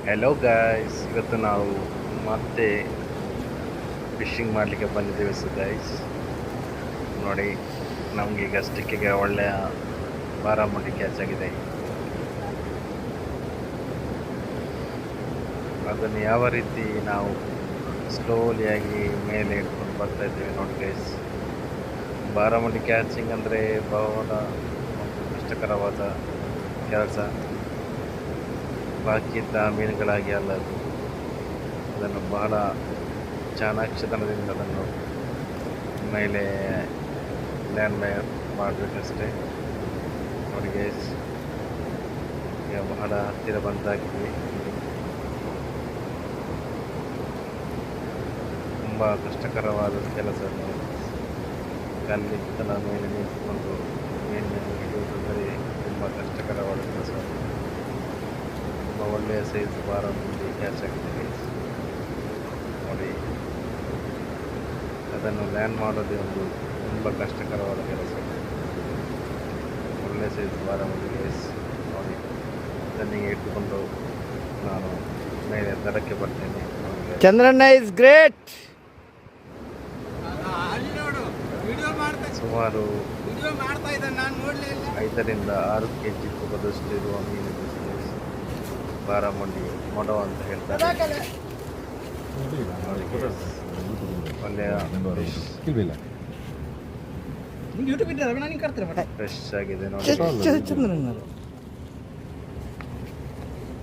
Hello guys, ಇವತ್ತು ನಾವು ಮತ್ತೆ ಫಿಶಿಂಗ್ ಮಾಡಲಿಕ್ಕೆ ಬಂದಿದ್ದೇವೆ. ಗೈಸ್ ನೋಡಿ, ನಮಗೆ ಈಗ ಸ್ಟಿಕ್ಕಿಗೆ ಒಳ್ಳೆಯ ಬಾರಾಮುಂಡಿ ಕ್ಯಾಚ್ ಆಗಿದೆ. ಅದನ್ನು ಯಾವ ರೀತಿ ನಾವು ಸ್ಲೋಲಿಯಾಗಿ ಮೇಲೆ ಇಟ್ಕೊಂಡು ಬರ್ತಾ ಇದ್ದೇವೆ ನೋಡಿ ಗೈಸ್. ಬಾರಾಮುಂಡಿ ಕ್ಯಾಚಿಂಗ್ ಅಂದರೆ ಬಹಳ ಕಷ್ಟಕರವಾದ ಕೆಲಸ. ಬಾಕಿದ್ದ ಮೀನುಗಳಾಗಿ ಅಲ್ಲ, ಅದನ್ನು ಬಹಳ ಚಾಣಾಕ್ಷತನದಿಂದ ಅದನ್ನು ಮೇಲೆ ಲ್ಯಾಂಡ್ ಮಾಡಬೇಕಷ್ಟೇ ನೋಡಿ ಗೈಸ್. ಈಗ ಬಹಳ ಹತ್ತಿರ ಬಂದಾಗಿದೆ. ತುಂಬ ಕಷ್ಟಕರವಾದ ಕೆಲಸ. ಕಲ್ಲಿದ್ದಲ ಮೇಲೆ ನಿಂತುಕೊಂಡು ಮೀನು ಹಿಡಿಯುವುದಂದರೆ ತುಂಬ ಕಷ್ಟಕರವಾದ ಕೆಲಸ. ತುಂಬ ಒಳ್ಳೆಯ ಸೈಜ್ ಬಾರಾಮುಂಡಿ ಕ್ಯಾಚ್ ಆಗಿದೆ ನೋಡಿ. ಅದನ್ನು ಲ್ಯಾಂಡ್ ಮಾಡೋದೇ ಒಂದು ತುಂಬ ಕಷ್ಟಕರವಾದ ಕೆಲಸ. ಒಳ್ಳೆಯ ಸೈಜ್ ಬಾರಾಮುಂಡಿ ಗೈಸ್ ನೋಡಿ. ಅದನ್ನಿಗೆ ಇಟ್ಟುಕೊಂಡು ನಾನು ಮೇಲೆ ದಡಕ್ಕೆ ಬರ್ತೇನೆ. Chandranna is great. ಸುಮಾರು 5ರಿಂದ 6 kg ತೂಕದಷ್ಟು ಇರುವ ಮೀನು ಬಾರಾಮುಂಡಿ ಮೊಡ ಅಂತ ಹೇಳ್ತಾರೆ. ಒಳ್ಳೆಯ ಫ್ರೆಶ್ ಆಗಿದೆ ನೋಡಿ.